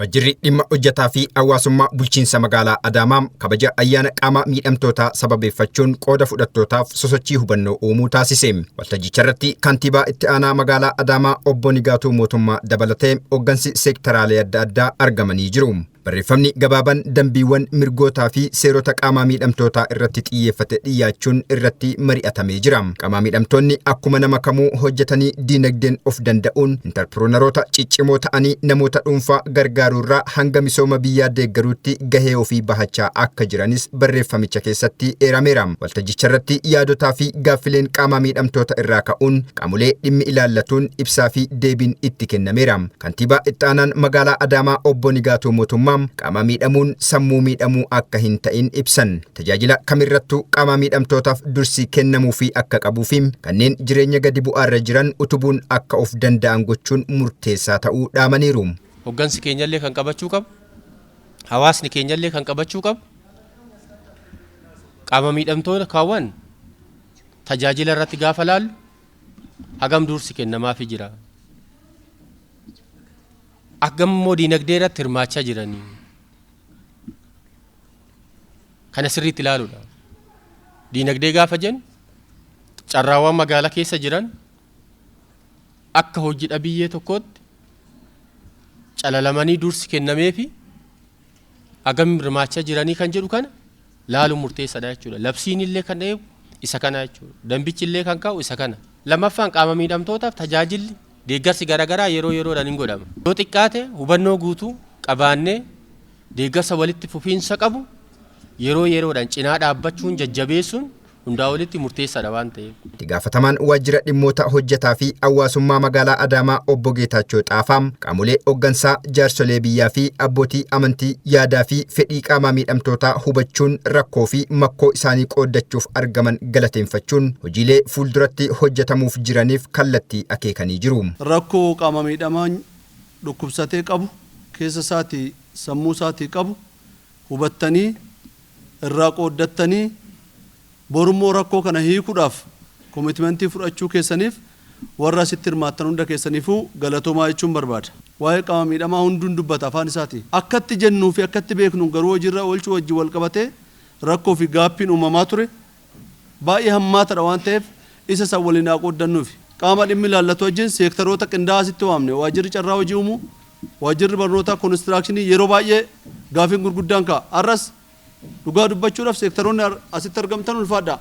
Wajjirri dhimma hojjetaa fi hawaasummaa bulchiinsa magaalaa Adaamaa kabaja ayyaana qaama miidhamtootaa sababeeffachuun qooda fudhattootaaf sosochii hubannoo uumuu taasise. Waltajjicha irratti kantiibaa itti aanaa magaalaa Adaamaa obbo Nigaatuu Mootummaa dabalatee hooggansi seektaraalee adda addaa argamanii jiru. Barreeffamni gabaabaan dambiiwwan mirgootaa fi seerota qaama miidhamtootaa irratti xiyyeeffate dhiyaachuun irratti mari'atamee jira. Qaama miidhamtoonni akkuma nama kamuu hojjetanii diinagdeen of danda'uun intarpiroonaroota ciccimoo ta'anii namoota dhuunfaa gargaaruurraa hanga misooma biyyaa deeggaruutti gahee ofii bahachaa akka jiranis barreeffamicha keessatti eerameera. Waltajjicha irratti yaadotaa fi gaaffileen qaama miidhamtoota irraa ka'uun qaamolee dhimmi ilaallatuun ibsaa fi deebiin itti kennameera. Kantiibaa itti aanaan magaalaa Adaamaa obbo Nigaatuu Mootummaa qaama miidhamuun sammuu miidhamuu akka hin ta'in ibsan. Tajaajila kamirrattuu qaama miidhamtootaaf dursi kennamuu fi akka qabuu fi kanneen jireenya gadi bu'aarra jiran utubuun akka of danda'an gochuun murteessaa ta'uu dhaamaniiru. Hoggansi keenyallee kan qabachuu qabu, hawaasni keenyallee kan qabachuu qabu, qaama miidhamtoota kaawwan tajaajila irratti gaafa laallu hagam dursi kennamaafii jira. Akkam immoo diinagdee irratti hirmaachaa jiranii kana sirriitti ilaaluudha. Diinagdee gaafa jennu carraawwan magaalaa keessa jiran akka hojii dhabiyyee tokkootti calalamanii dursi kennamee fi hagam hirmaachaa jiranii kan jedhu kana laaluun murteessaadha jechuudha. Labsiin illee kan eegu isa kana jechuudha. Dambichi illee kan kaa'u isa kana. Lammaffaan qaama miidhamtootaaf tajaajilli deeggarsi garaagaraa yeroo yeroodhaan hin godhama. Yoo xiqqaate hubannoo guutuu qabaannee deeggarsa walitti fufiinsa qabu yeroo yeroodhaan cinaa dhaabbachuun jajjabeessuun hundaa walitti murteessaadha waan ta'eef. Itti gaafatamaan waajjira dhimmoota hojjetaa fi hawaasummaa magaalaa Adaamaa obbo Geetaachoo Xaafaa qaamolee hooggansaa jaarsolee biyyaa fi abbootii amantii yaadaa fi fedhii qaama miidhamtootaa hubachuun rakkoo fi makkoo isaanii qooddachuuf argaman galateeffachuun hojiilee fuulduratti hojjetamuuf jiraniif kallattii akeekanii jiru. Rakkoo qaama miidhamaan dhukkubsatee qabu keessa isaatii sammuu isaatii qabu hubattanii irraa qooddattanii borummoo rakkoo kana hiikuudhaaf komitmentii fudhachuu keessaniif warra asitti hirmaattan hunda keessaniifuu galatoomaa jechuun barbaada. Waa'ee qaama miidhamaa hunduun dubbata afaan isaati. Akkatti jennuu fi akkatti beeknu garuu hojiirra oolchuu wajjin wal qabatee rakkoo fi gaaffiin uumamaa ture baay'ee hammaataadha waan ta'eef isa san waliin haa qooddannuufi. Qaama dhimmi ilaallatu wajjin seektaroota qindaa'aa asitti waamne waajjirri carraa hojii uumuu, waajjirri barnootaa koonistiraakshini yeroo baay'ee gaaffiin gurguddaan ka'a. Arras dhugaa dubbachuudhaaf seektaroonni asitti argamtan ulfaadha.